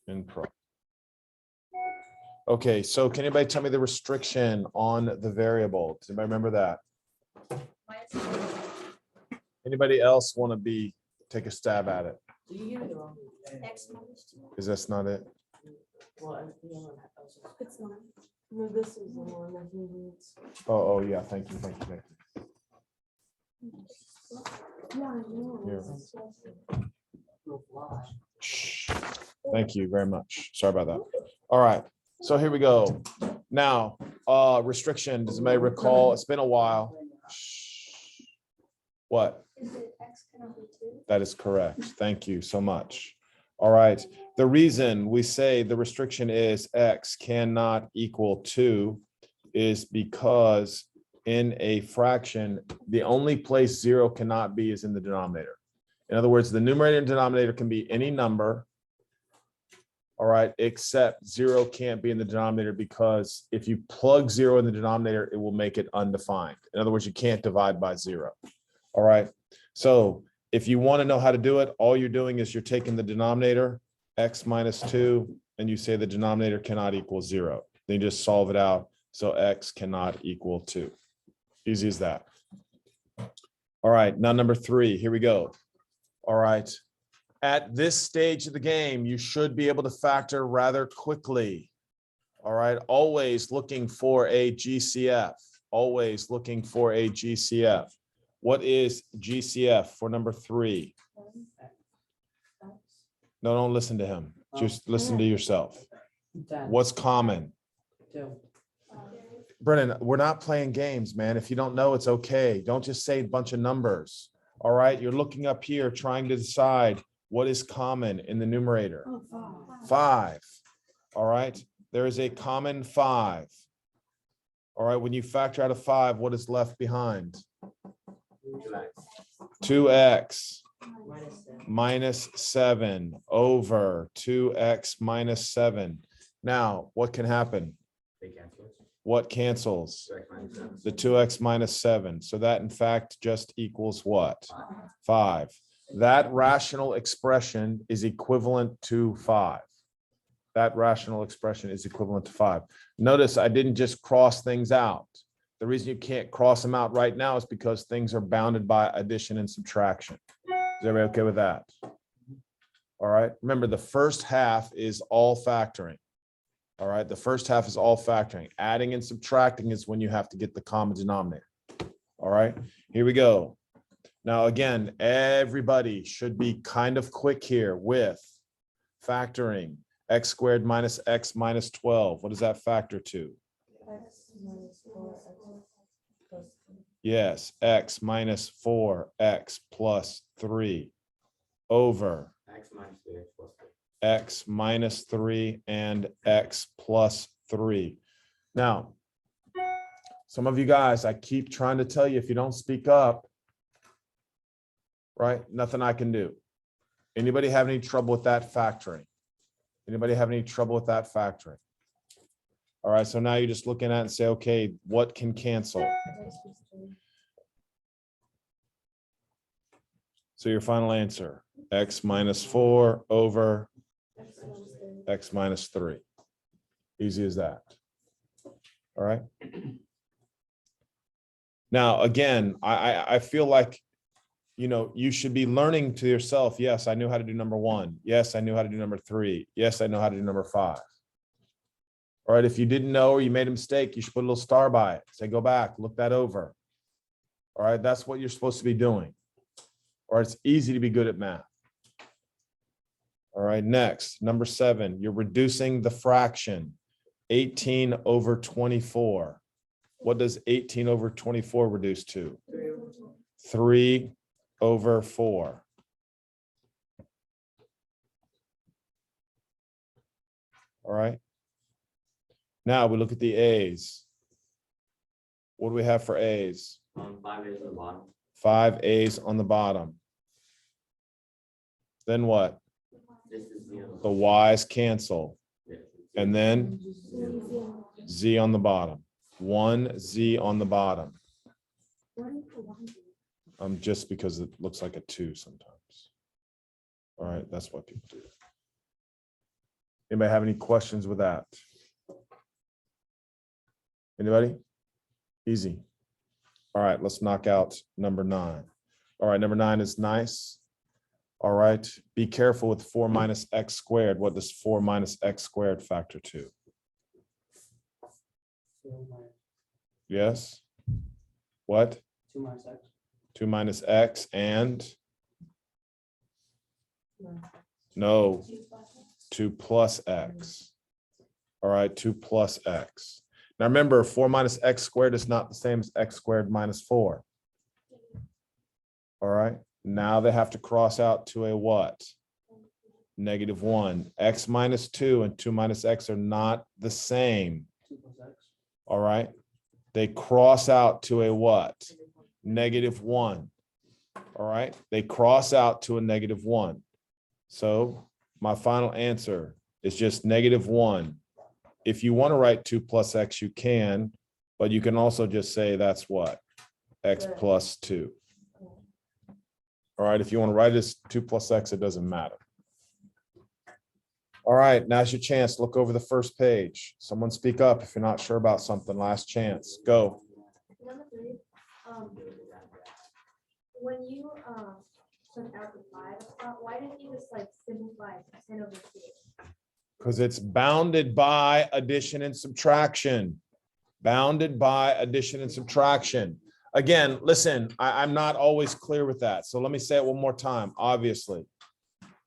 in pro. Okay, so can anybody tell me the restriction on the variable? Does anybody remember that? Anybody else want to take a stab at it? Is that's not it? It's not. No, this is the one that he needs. Oh, yeah, thank you. Yeah, I know. Here. Shh. Thank you very much. Sorry about that. All right, so here we go. Now, restriction, does anybody recall? It's been a while. Shh. What? Is it X cannot be 2? That is correct. Thank you so much. All right. The reason we say the restriction is X cannot equal 2 is because in a fraction, the only place 0 cannot be is in the denominator. In other words, the numerator and denominator can be any number, all right, except 0 can't be in the denominator because if you plug 0 in the denominator, it will make it undefined. In other words, you can't divide by 0. All right. So if you want to know how to do it, all you're doing is you're taking the denominator, X minus 2, and you say the denominator cannot equal 0. Then you just solve it out. So X cannot equal 2. Easy as that. All right. Now, number 3, here we go. All right. At this stage of the game, you should be able to factor rather quickly. All right. Always looking for a GCF. Always looking for a GCF. What is GCF for number 3? No, don't listen to him. Just listen to yourself. What's common? Brennan, we're not playing games, man. If you don't know, it's okay. Don't just say a bunch of numbers. All right. You're looking up here trying to decide what is common in the numerator. 5. All right. There is a common 5. All right. When you factor out of 5, what is left behind? 2x minus 7 over 2x minus 7. Now, what can happen? What cancels? The 2x minus 7. So that, in fact, just equals what? 5. That rational expression is equivalent to 5. That rational expression is equivalent to 5. Notice I didn't just cross things out. The reason you can't cross them out right now is because things are bounded by addition and subtraction. Is everybody okay with that? All right. Remember, the first half is all factoring. All right. The first half is all factoring. Adding and subtracting is when you have to get the common denominator. All right. Here we go. Now, again, everybody should be kind of quick here with factoring x squared minus x minus 12. What does that factor to? Yes, x minus 4x plus 3 over x minus 3 and x plus 3. Now, some of you guys, I keep trying to tell you, if you don't speak up, right, nothing I can do. Anybody have any trouble with that factoring? Anybody have any trouble with that factoring? All right, so now you're just looking at it and say, okay, what can cancel? So your final answer, x minus 4 over x minus 3. Easy as that. All right. Now, again, I feel like, you know, you should be learning to yourself. Yes, I knew how to do number 1. Yes, I knew how to do number 3. Yes, I know how to do number 5. All right, if you didn't know or you made a mistake, you should put a little star by it. Say, go back, look that over. All right, that's what you're supposed to be doing. All right, it's easy to be good at math. All right, next, number 7, you're reducing the fraction, 18 over 24. What does 18 over 24 reduce to? 3 over 4. All right. Now we look at the A's. What do we have for A's? 5 A's on the bottom. 5 A's on the bottom. Then what? This is The Y's cancel. Yeah. And then Z on the bottom. 1 Z on the bottom. Just because it looks like a 2 sometimes. All right, that's what people do. Anybody have any questions with that? Anybody? Easy. All right, let's knock out number 9. All right, number 9 is nice. All right, be careful with 4 minus x squared. What does 4 minus x squared factor to? Yes? What? 2 minus x. 2 minus x and? No, 2 plus x. All right, 2 plus x. Now remember, 4 minus x squared is not the same as x squared minus 4. All right, now they have to cross out to a what? -1. X minus 2 and 2 minus x are not the same. 2 plus x. All right, they cross out to a what? -1. All right, they cross out to a -1. So my final answer is just -1. If you want to write 2 plus x, you can, but you can also just say that's what? X plus 2. All right, if you want to write it as 2 plus x, it doesn't matter. All right, now's your chance. Look over the first page. Someone speak up if you're not sure about something. Last chance. Go. Number 3, when you took out the 5, why didn't you just like simplify 10 over 2? Because it's bounded by addition and subtraction. Bounded by addition and subtraction. Again, listen, I'm not always clear with that. So let me say it one more time, obviously.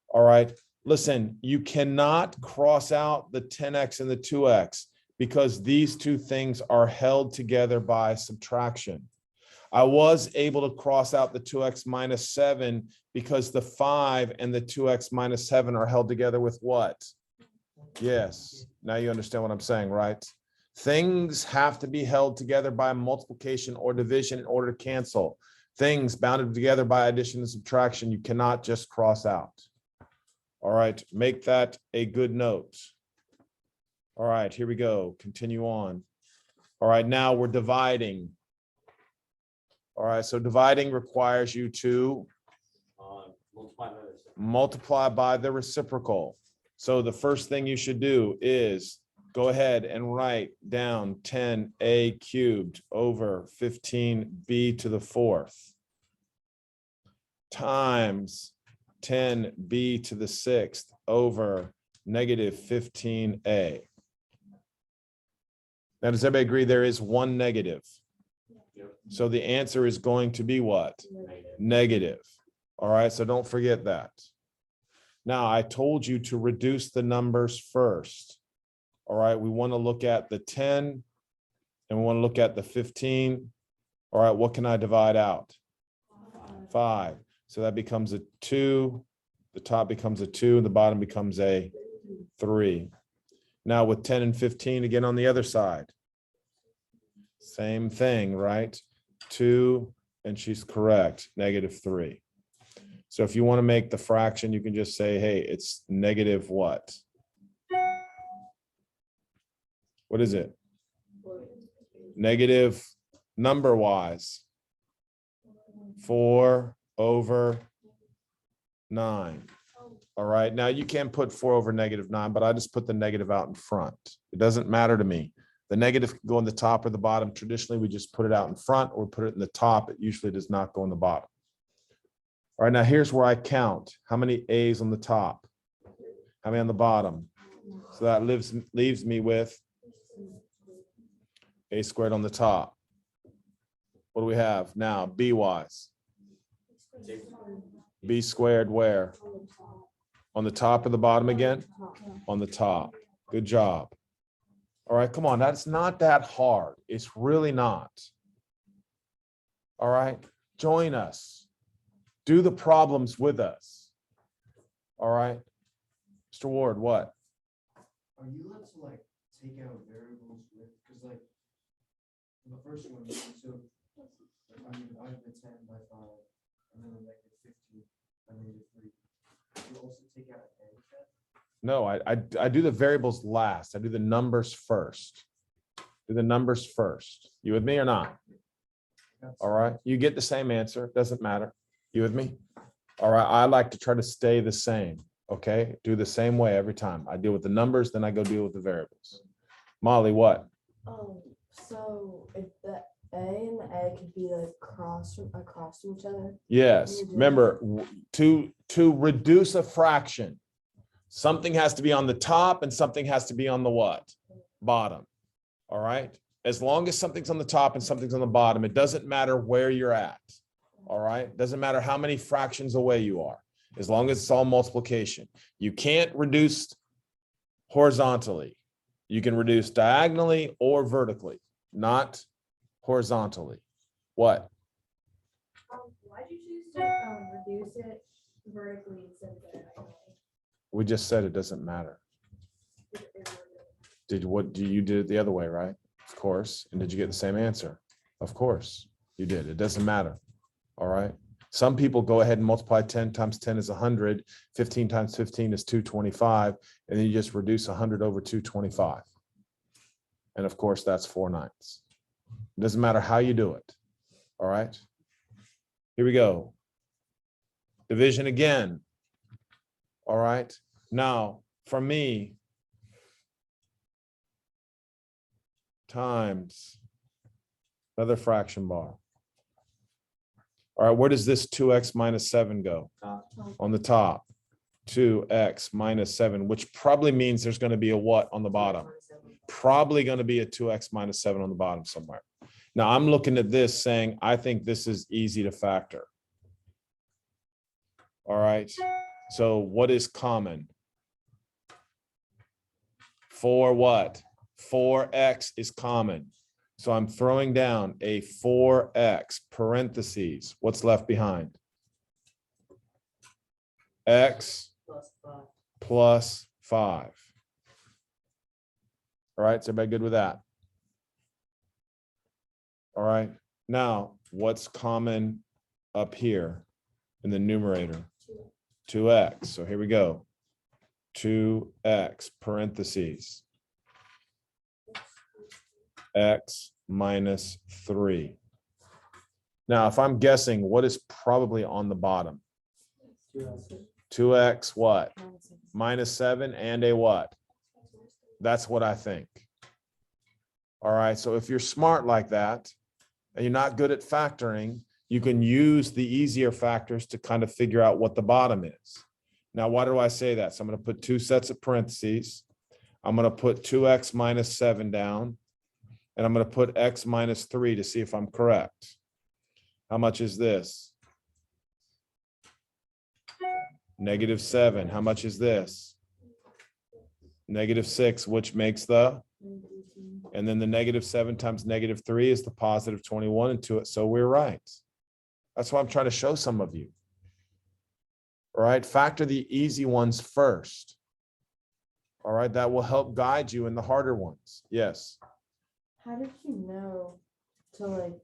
All right, listen, you cannot cross out the 10x and the 2x because these two things are held together by subtraction. I was able to cross out the 2x minus 7 because the 5 and the 2x minus 7 are held together with what? Yes, now you understand what I'm saying, right? Things have to be held together by multiplication or division in order to cancel. Things bounded together by addition and subtraction, you cannot just cross out. All right, make that a good note. All right, here we go. Continue on. All right, now we're dividing. All right, so dividing requires you to multiply by the reciprocal. So the first thing you should do is go ahead and write down 10a cubed over 15b to the 4th times 10b to the 6th over -15a. Now, does everybody agree there is one negative? So the answer is going to be what? Negative. All right, so don't forget that. Now, I told you to reduce the numbers first. All right, we want to look at the 10 and we want to look at the 15. All right, what can I divide out? 5. So that becomes a 2. The top becomes a 2. The bottom becomes a 3. Now with 10 and 15, again on the other side. Same thing, right? 2, and she's correct, -3. So if you want to make the fraction, you can just say, hey, it's negative what? What is it? Negative number-wise. 4 over 9. All right, now you can put 4 over -9, but I just put the negative out in front. It doesn't matter to me. The negative can go on the top or the bottom. Traditionally, we just put it out in front or put it in the top. It usually does not go in the bottom. All right, now here's where I count. How many A's on the top? How many on the bottom? So that leaves me with A squared on the top. What do we have now? B-wise. B squared where? On the top or the bottom again? On the top. Good job. All right, come on. That's not that hard. It's really not. All right, join us. Do the problems with us. All right. Mr. Ward, what? Are you allowed to like take out variables with, because like in the first one, so like, I divided the 10 by 5 and then the -15 by -3. You also take out a with that? No, I do the variables last. I do the numbers first. Do the numbers first. You with me or not? All right. You get the same answer. Doesn't matter. You with me? All right. I like to try to stay the same. Okay, do the same way every time. I deal with the numbers, then I go deal with the variables. Molly, what? So if the A and the A could be like across from each other. Yes, You do. remember, to reduce a fraction, something has to be on the top and something has to be on the what? Bottom. All right. As long as something's on the top and something's on the bottom, it doesn't matter where you're at. All right. Doesn't matter how many fractions away you are, as long as it's all multiplication. You can't reduce horizontally. You can reduce diagonally or vertically, not horizontally. What? Why'd you choose to reduce it vertically instead of diagonally? We just said it doesn't matter. You did it the other way, right? Of course. And did you get the same answer? Of course you did. It doesn't matter. All right. Some people go ahead and multiply 10 times 10 is 100, 15 times 15 is 225, and then you just reduce 100 over 225. And of course, that's 4/9. It doesn't matter how you do it. All right. Here we go. Division again. All right. Now, for me, times another fraction bar. All right, where does this 2x minus 7 go? On the top. 2x minus 7, which probably means there's going to be a what on the bottom? Probably going to be a 2x minus 7 on the bottom somewhere. Now, I'm looking at this saying, I think this is easy to factor. All right, so what is common? 4 what? 4x is common. So I'm throwing down a 4x parentheses. What's left behind? X plus 5. All right, is everybody good with that? All right, now what's common up here in the numerator? 2x. So here we go. 2x parentheses. X minus 3. Now, if I'm guessing, what is probably on the bottom? 2x what? Minus 7 and a what? That's what I think. All right, so if you're smart like that and you're not good at factoring, you can use the easier factors to kind of figure out what the bottom is. Now, why do I say that? So I'm going to put 2 sets of parentheses. I'm going to put 2x minus 7 down. And I'm going to put x minus 3 to see if I'm correct. How much is this? -7. How much is this? -6, which makes the? And then the -7 times -3 is the positive 21 into it. So we're right. That's what I'm trying to show some of you. All right, factor the easy ones first. All right, that will help guide you in the harder ones. Yes. How did you know to like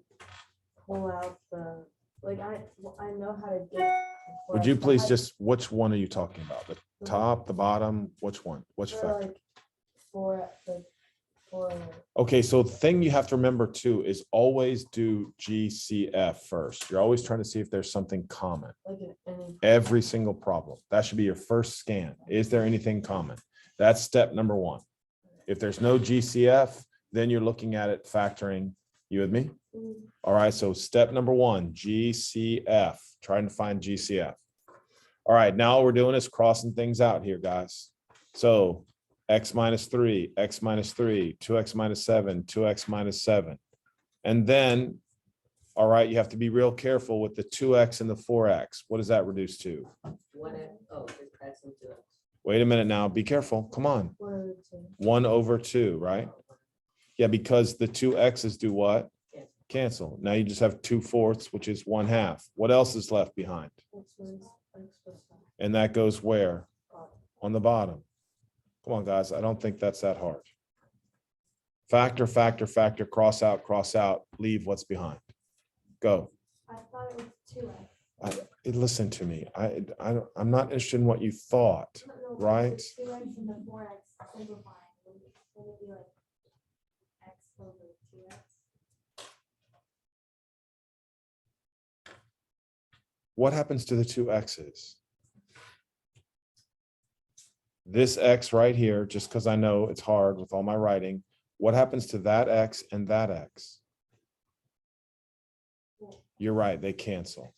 pull out the I know how to get. Would you please just, which one are you talking about? The top, the bottom, which one? Which factor? Like for. Okay, so the thing you have to remember too is always do GCF first. You're always trying to see if there's something common. Like in any. Every single problem. That should be your first scan. Is there anything common? That's step number 1. If there's no GCF, then you're looking at it factoring. You with me? All right, so step number 1, GCF, trying to find GCF. All right, now all we're doing is crossing things out here, guys. So x minus 3, x minus 3, 2x minus 7, 2x minus 7. And then, all right, you have to be real careful with the 2x and the 4x. What does that reduce to? 1x, oh, it's x and 2x. Wait a minute now, be careful, come on. 1 over 2, right? Yeah, because the 2 x's do what? Cancel. Now you just have 2/4, which is 1/2. What else is left behind? And that goes where? On the bottom. Come on, guys. I don't think that's that hard. Factor, factor, factor, cross out, leave what's behind. Go. I thought it was 2x. Listen to me. I'm not interested in what you thought, No, right? 2x and the 4x simplifying. Would it be like x over 2x? What happens to the 2 x's? this X right here, just because I know it's hard with all my writing, what happens to that X and that X? You're right, they cancel.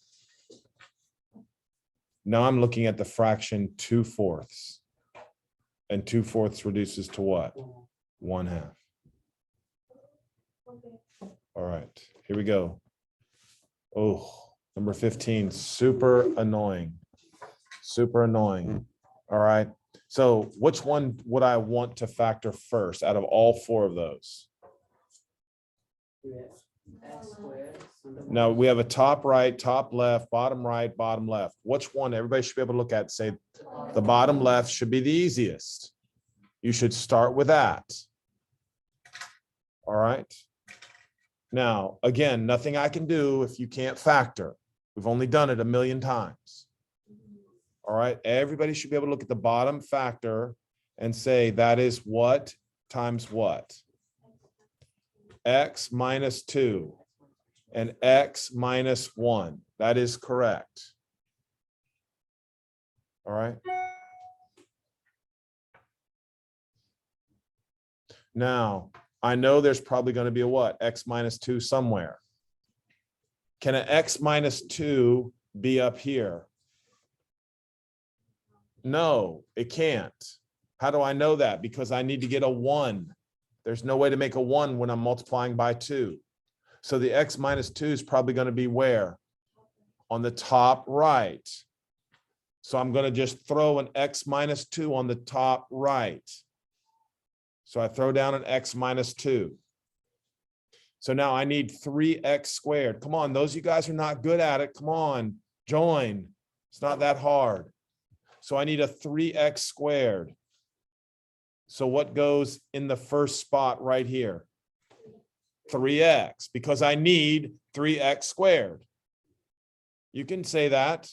Now I'm looking at the fraction 2/4. And 2/4 reduces to what? 1/2. All right, here we go. Oh, number 15, super annoying. Super annoying. All right. So which one would I want to factor first out of all four of those? X squared. Now we have a top right, top left, bottom right, bottom left. Which one? Everybody should be able to look at, say the bottom left should be the easiest. You should start with that. All right. Now, again, nothing I can do if you can't factor. We've only done it a million times. All right. Everybody should be able to look at the bottom factor and say that is what times what? X minus 2 and X minus 1. That is correct. All right. Now, I know there's probably going to be a what? X minus 2 somewhere. Can an X minus 2 be up here? No, it can't. How do I know that? Because I need to get a 1. There's no way to make a 1 when I'm multiplying by 2. So the X minus 2 is probably going to be where? On the top right. So I'm going to just throw an X minus 2 on the top right. So I throw down an X minus 2. So now I need 3X squared. Come on, those of you guys who are not good at it, come on, join. It's not that hard. So I need a 3X squared. So what goes in the first spot right here? 3X, because I need 3X squared. You can say that.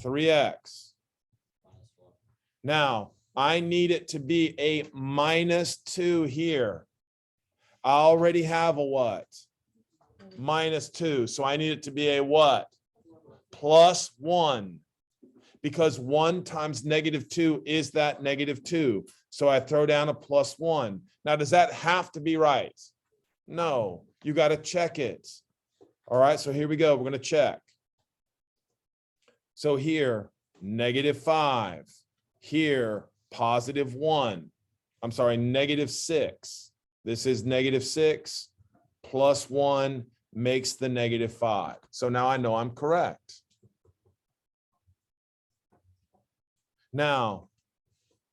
3X. Now, I need it to be a minus 2 here. I already have a what? Minus 2. So I need it to be a what? Plus 1. Because 1 times negative 2 is that negative 2. So I throw down a plus 1. Now, does that have to be right? No, you got to check it. All right, so here we go. We're going to check. So here, negative 5. Here, positive 1. I'm sorry, negative 6. This is negative 6 plus 1 makes the negative 5. So now I know I'm correct. Now,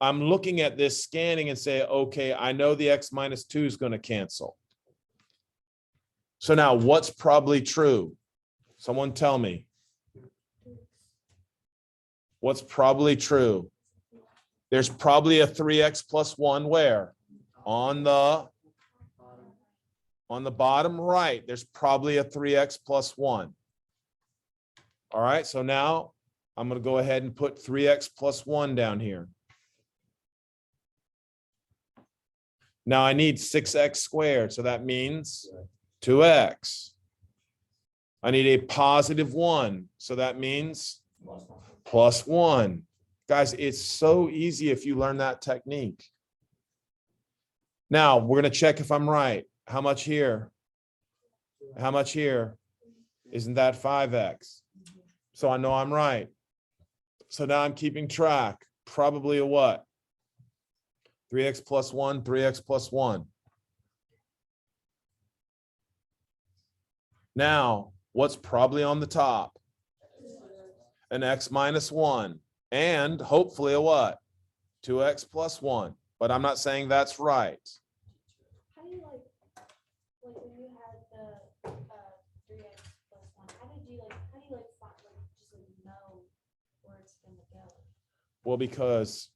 I'm looking at this scanning and say, okay, I know the X minus 2 is going to cancel. So now what's probably true? Someone tell me. What's probably true? There's probably a 3X plus 1 where? On the bottom right, there's probably a 3X plus 1. All right, so now I'm going to go ahead and put 3X plus 1 down here. Now I need 6X squared, so that means 2X. I need a positive 1, so that means plus 1. Guys, it's so easy if you learn that technique. Now, we're going to check if I'm right. How much here? How much here? Isn't that 5X? So I know I'm right. So now I'm keeping track. Probably a what? 3X plus 1, 3X plus 1. Now, what's probably on the top? An X minus 1. And hopefully a what? 2X plus 1. But I'm not saying that's right. How do you like when you had the 3x plus 1, how do you find, just know where it's gonna go? Well, because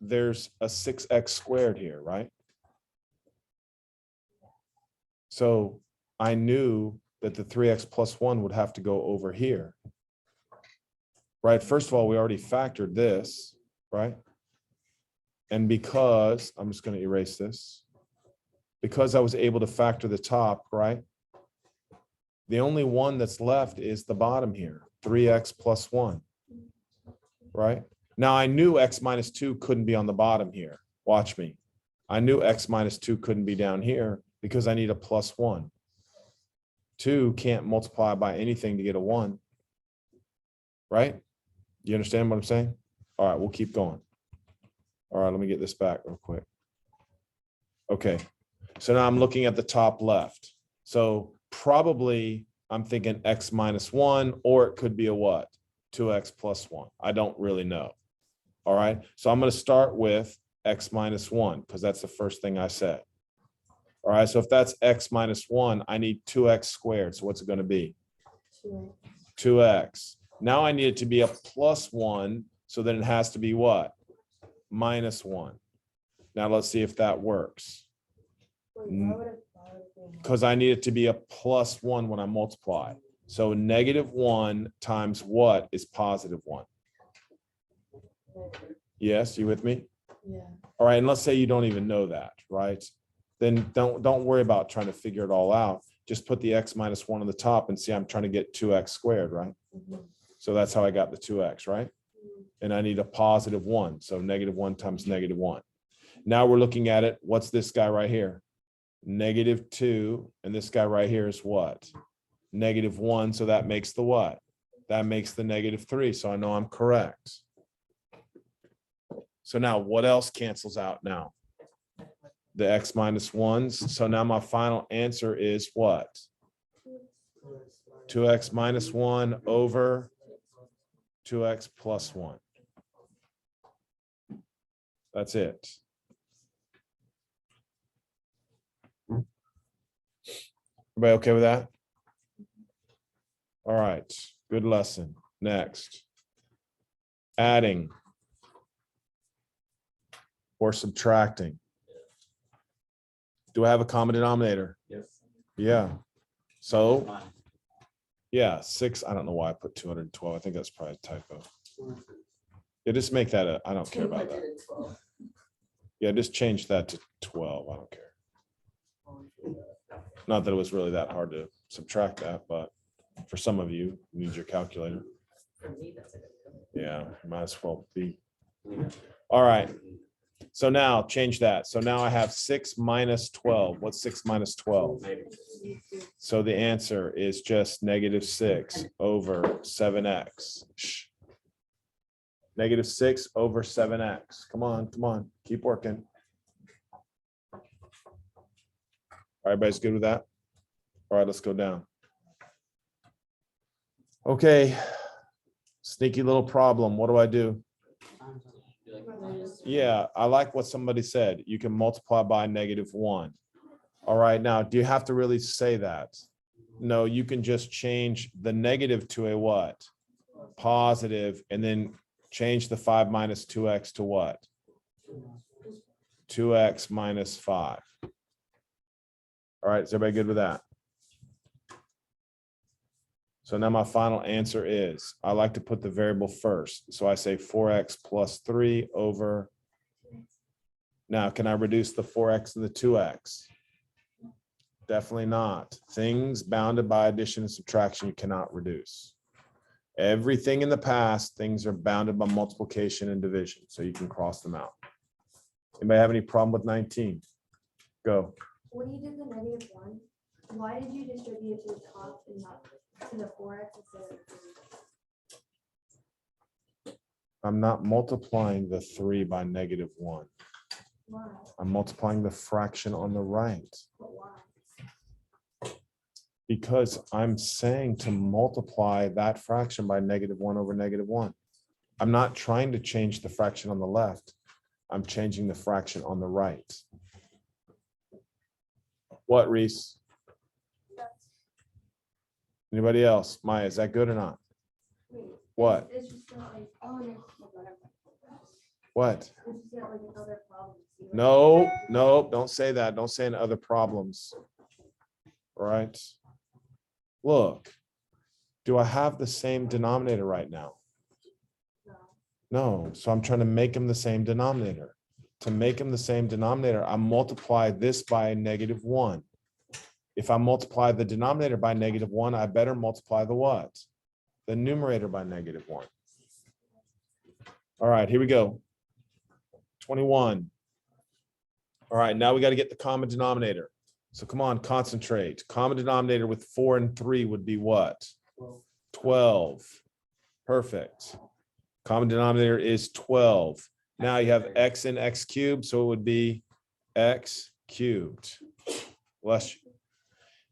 there's a 6X squared here, right? So I knew that the 3X plus 1 would have to go over here. Right, first of all, we already factored this, right? And because, I'm just going to erase this. Because I was able to factor the top, right? The only one that's left is the bottom here, 3X plus 1, right? Now I knew x minus 2 couldn't be on the bottom here. Watch me. I knew x minus 2 couldn't be down here because I need a plus 1. 2 can't multiply by anything to get a 1. Right? You understand what I'm saying? All right, we'll keep going. All right, let me get this back real quick. Okay, so now I'm looking at the top left. So probably I'm thinking x minus 1, or it could be a what? 2x plus 1. I don't really know. All right, so I'm going to start with x minus 1 because that's the first thing I said. All right, so if that's x minus 1, I need 2x squared. So what's it going to be? 2x. Now I need it to be a plus 1, so then it has to be what? Minus 1. Now let's see if that works. Wait, why would it bother being- Because I need it to be a plus 1 when I multiply. So negative 1 times what is positive 1? Yes, you with me? Yeah. All right, and let's say you don't even know that, right? Then don't worry about trying to figure it all out. Just put the x minus 1 on the top and see I'm trying to get 2x squared, right? Mhm. So that's how I got the 2x, right? And I need a positive 1. So negative 1 times negative 1. Now we're looking at it. What's this guy right here? Negative 2. And this guy right here is what? Negative 1. So that makes the what? That makes the negative 3. So I know I'm correct. So now what else cancels out now? The x minus 1s. So now my final answer is what? 2x minus 1 over 2x plus 1. That's it. Everybody okay with that? All right, good lesson. Next. Adding or subtracting. Do I have a common denominator? Yes. Yeah. So, yeah, 6. I don't know why I put 212. I think that's probably a typo. Yeah, just make that I don't care about that. Yeah, just change that to 12. I don't care. Not that it was really that hard to subtract that, but for some of you, you need your calculator. For me, that's a good one. Yeah, might as well be. All right. So now change that. So now I have 6 minus 12. What's 6 minus 12? So the answer is just negative 6 over 7x. Shh. Negative 6 over 7x. Come on, come on. Keep working. All right, everybody's good with that? All right, let's go down. Okay. Sneaky little problem. What do I do? Yeah, I like what somebody said. You can multiply by negative 1. All right, now, do you have to really say that? No, you can just change the negative to a what? Positive, and then change the 5 minus 2x to what? 2x minus 5. All right, is everybody good with that? So now my final answer is, I like to put the variable first. So I say 4x plus 3 over. Now, can I reduce the 4x and the 2x? Definitely not. Things bounded by addition and subtraction, you cannot reduce. Everything in the past, things are bounded by multiplication and division, so you can cross them out. Anybody have any problem with 19? Go. When you did the negative 1, why did you distribute it to the top and not to the 4x instead of the 3? I'm not multiplying the 3 by negative 1. Why? I'm multiplying the fraction on the right. But why? Because I'm saying to multiply that fraction by negative 1 over negative 1. I'm not trying to change the fraction on the left. I'm changing the fraction on the right. What, Reese? Anybody else? Maya, is that good or not? What? It's just not like, oh, no. What? It's just not like another problem. No, no, don't say that. Don't say in other problems. All right. Look, do I have the same denominator right now? No, so I'm trying to make them the same denominator. To make them the same denominator, I multiply this by negative 1. If I multiply the denominator by negative 1, I better multiply the what? The numerator by negative 1. All right, here we go. 21. All right, now we got to get the common denominator. So come on, concentrate. Common denominator with 4 and 3 would be what? 12. Perfect. Common denominator is 12. Now you have x and x cubed, so it would be x cubed. Bless you.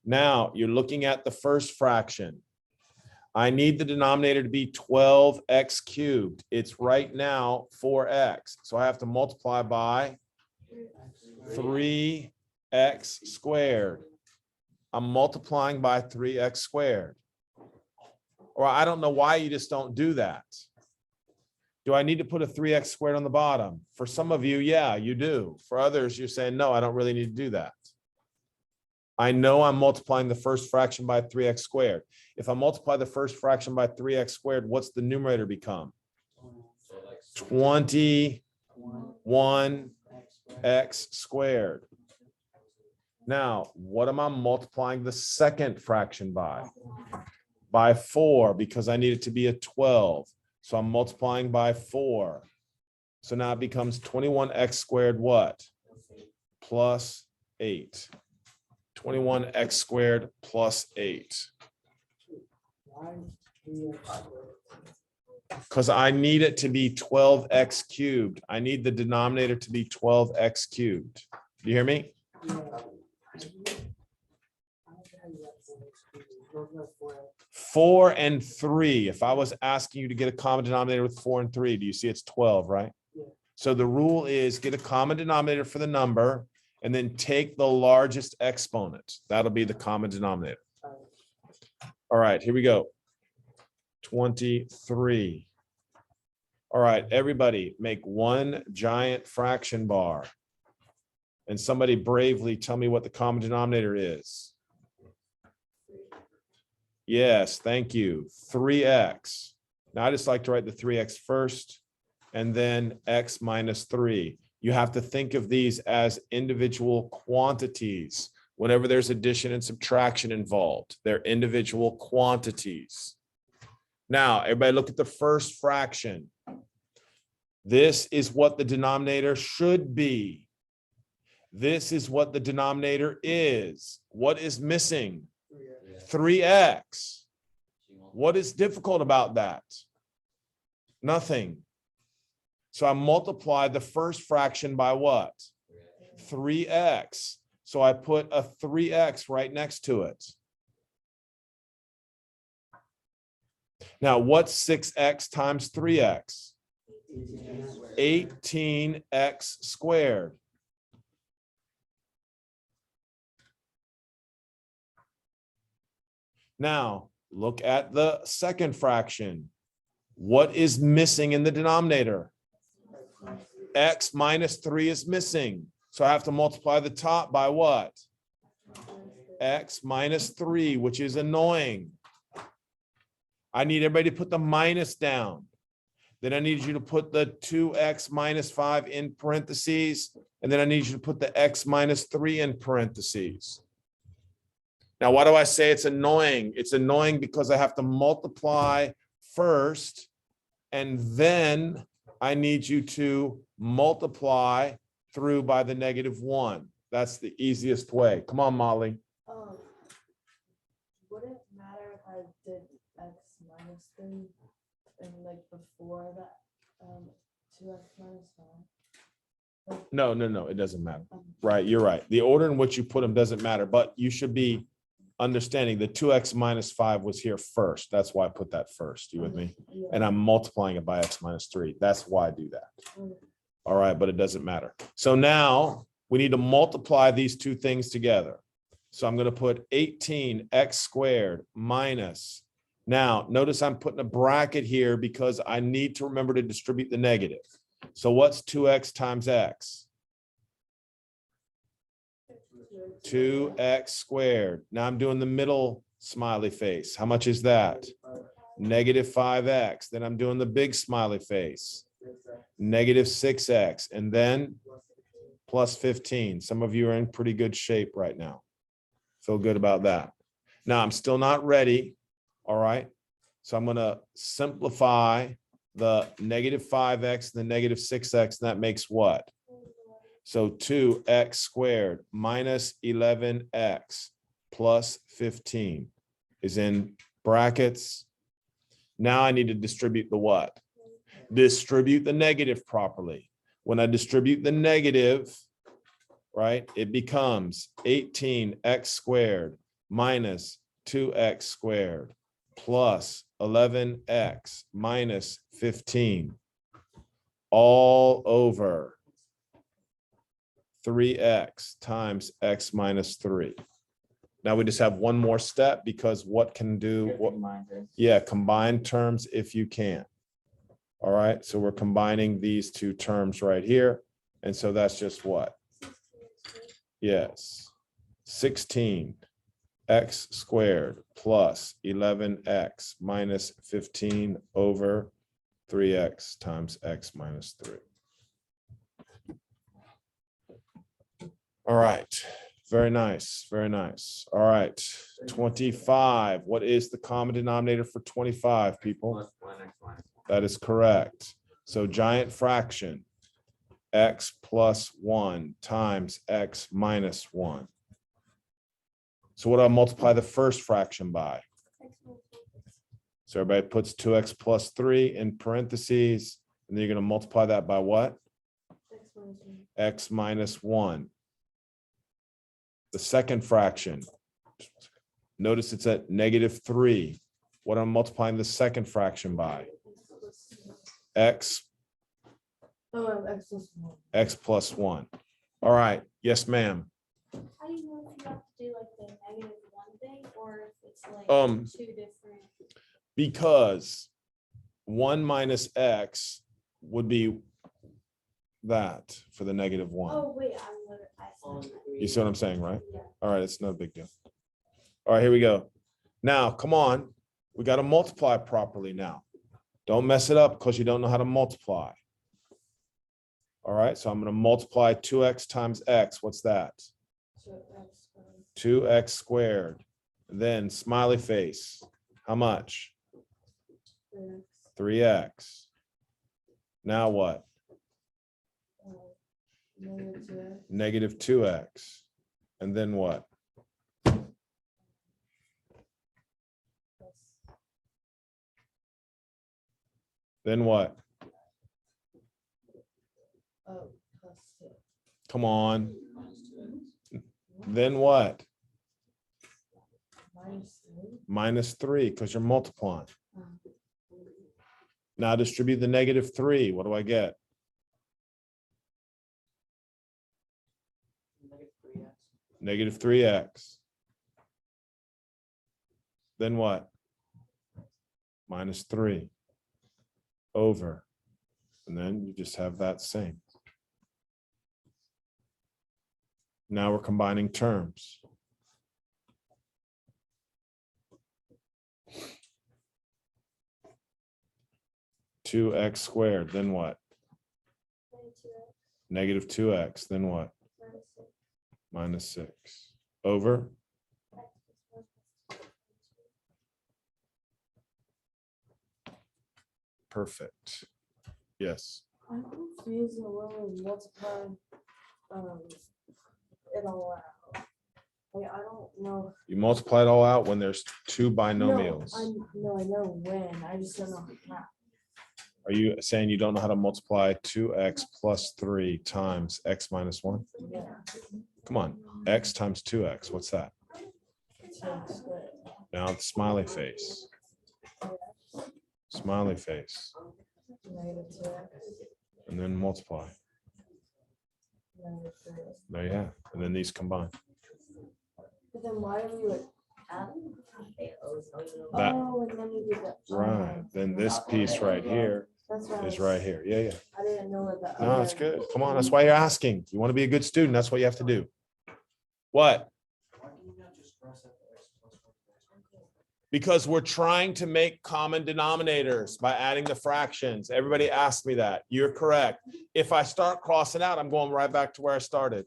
Now you're looking at the first fraction. I need the denominator to be 12x cubed. It's right now 4x. So I have to multiply by 3x squared. I'm multiplying by 3x squared. Or I don't know why you just don't do that. Do I need to put a 3x squared on the bottom? For some of you, yeah, you do. For others, you're saying, no, I don't really need to do that. I know I'm multiplying the first fraction by 3x squared. If I multiply the first fraction by 3x squared, what's the numerator become? 21x squared. Now, what am I multiplying the second fraction by? By 4, because I need it to be a 12. So I'm multiplying by 4. So now it becomes 21x squared what? Plus 8. 21x squared plus 8. Because I need it to be 12x cubed. I need the denominator to be 12x cubed. Do you hear me? 4 and 3. If I was asking you to get a common denominator with 4 and 3, do you see it's 12, right? So the rule is get a common denominator for the number and then take the largest exponent. That'll be the common denominator. All right, here we go. 23. All right, everybody make one giant fraction bar. And somebody bravely tell me what the common denominator is. Yes, thank you. 3x. Now I just like to write the 3x first and then x minus 3. You have to think of these as individual quantities. Whenever there's addition and subtraction involved, they're individual quantities. Now, everybody look at the first fraction. This is what the denominator should be. This is what the denominator is. What is missing? 3x. What is difficult about that? Nothing. So I multiply the first fraction by what? 3x. So I put a 3x right next to it. Now, what's 6x times 3x? 18x squared. Now, look at the second fraction. What is missing in the denominator? X minus 3 is missing. So I have to multiply the top by what? X minus 3, which is annoying. I need everybody to put the minus down. Then I need you to put the 2x minus 5 in parentheses. And then I need you to put the x minus 3 in parentheses. Now, why do I say it's annoying? It's annoying because I have to multiply first, and then I need you to multiply through by the -1. That's the easiest way. Come on, Molly. Would it matter if I did x minus 3 and like before that 2x minus 5? No, it doesn't matter. Right, you're right. The order in which you put them doesn't matter, but you should be understanding the 2x minus 5 was here first. That's why I put that first. You with me? Yeah. And I'm multiplying it by x minus 3. That's why I do that. All right, but it doesn't matter. So now we need to multiply these two things together. So I'm going to put 18x squared minus. Now, notice I'm putting a bracket here because I need to remember to distribute the negative. So what's 2x times x? 2x squared. Now I'm doing the middle smiley face. How much is that? -5x. Then I'm doing the big smiley face. -6x. And then plus 15. Some of you are in pretty good shape right now. Feel good about that. Now I'm still not ready. All right. So I'm going to simplify the negative 5x, the negative 6x, and that makes what? So 2x squared minus 11x plus 15 is in brackets. Now I need to distribute the what? Distribute the negative properly. When I distribute the negative, right, it becomes 18x squared minus 2x squared plus 11x minus 15 all over 3x times x minus 3. Now we just have one more step because what can do what? Yeah, combine terms if you can. All right, so we're combining these two terms right here. And so that's just what? Yes, 16x squared plus 11x minus 15 over 3x times x minus 3. All right, very nice, very nice. All right, 25. What is the common denominator for 25, people? Plus 1x minus 1. That is correct. So giant fraction, x plus 1 times x minus 1. So what do I multiply the first fraction by? So everybody puts 2x plus 3 in parentheses, and then you're going to multiply that by what? X minus 1. The second fraction, notice it's at negative 3. What am I multiplying the second fraction by? X X plus 1. All right. Yes, ma'am. How do you know if you have to do like the negative one thing or if it's like two different? Because 1 minus x would be that for the negative 1. Oh, wait, I'm literally. You see what I'm saying, right? Yeah. All right, it's no big deal. All right, here we go. Now, come on. We got to multiply properly now. Don't mess it up because you don't know how to multiply. All right, so I'm going to multiply 2x times x. What's that? 2x squared. Then smiley face. How much? 3x. Now what? Negative 2x. And then what? Then what? Come on. Then what? Minus 3, because you're multiplying. Now distribute the negative 3. What do I get? Negative 3x. Then what? Minus 3 over. And then you just have that same. Now we're combining terms. Two x squared, then what? Negative 2x, then what? Minus 6 over. Perfect. Yes. I'm confused on when we multiply it all out. Like, I don't know. You multiply it all out when there's two binomials. No, I know when. I just don't know how. Are you saying you don't know how to multiply 2x plus 3 times x minus 1? Yeah. Come on, x times 2x, what's that? Now it's smiley face. Smiley face. And then multiply. There you have. And then these combine. But then why are we like add? That- Oh, and then we did that. Right. Then this piece right here That's right. is right here. Yeah, yeah. I didn't know what that. No, it's good. Come on, that's why you're asking. You want to be a good student, that's what you have to do. What? Why can you not just cross out the x plus 1? Because we're trying to make common denominators by adding the fractions. Everybody asked me that. You're correct. If I start crossing out, I'm going right back to where I started.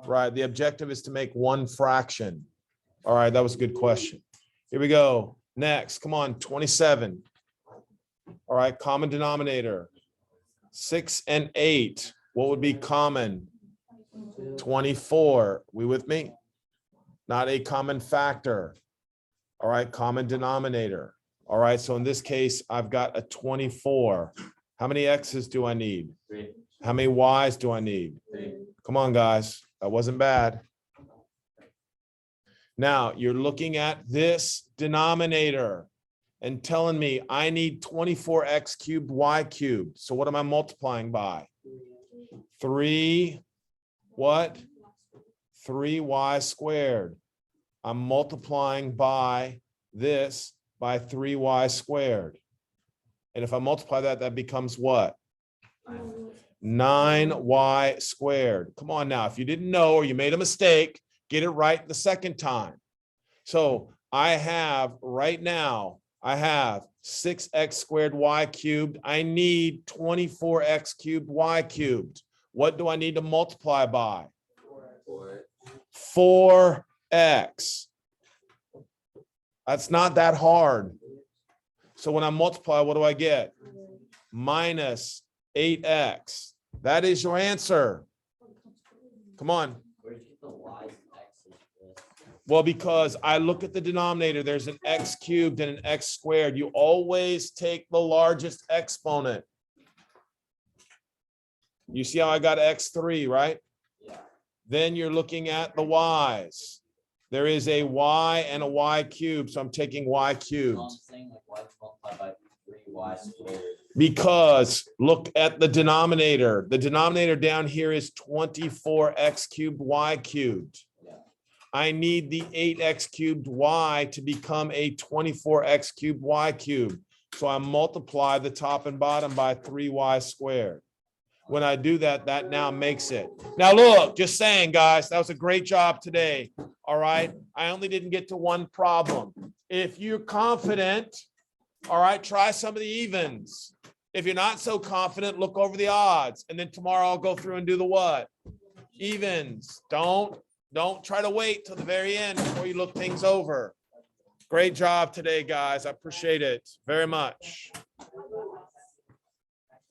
Right. The objective is to make one fraction. All right. That was a good question. Here we go. Next. Come on. 27. All right, common denominator. 6 and 8, what would be common? 24. We with me? Not a common factor. All right, common denominator. All right, so in this case, I've got a 24. How many X's do I need? 3, How many Y's do I need? 3. Come on, guys. That wasn't bad. Now you're looking at this denominator and telling me I need 24x cubed y cubed. So what am I multiplying by? 3, what? 3y squared. I'm multiplying by this by 3y squared. And if I multiply that, that becomes what? 9y squared. Come on now, if you didn't know or you made a mistake, get it right the second time. So I have right now, I have 6x squared y cubed. I need 24x cubed y cubed. What do I need to multiply by? 4x. That's not that hard. So when I multiply, what do I get? Minus 8x. That is your answer. Come on. Where did you get the Y's and X's? Well, because I look at the denominator, there's an x cubed and an x squared. You always take the largest exponent. You see how I got x3, right? Yeah. Then you're looking at the y's. There is a y and a y cubed, so I'm taking y cubed. So I'm saying like why multiply by 3y squared? Because look at the denominator. The denominator down here is 24x cubed y cubed. Yeah. I need the 8x cubed y to become a 24x cubed y cubed. So I multiply the top and bottom by 3y squared. When I do that, that now makes it. Now look, just saying, guys, that was a great job today. All right. I only didn't get to one problem. If you're confident, all right, try some of the evens. If you're not so confident, look over the odds. And then tomorrow I'll go through and do the what? Evens. Don't try to wait till the very end before you look things over. Great job today, guys. I appreciate it very much.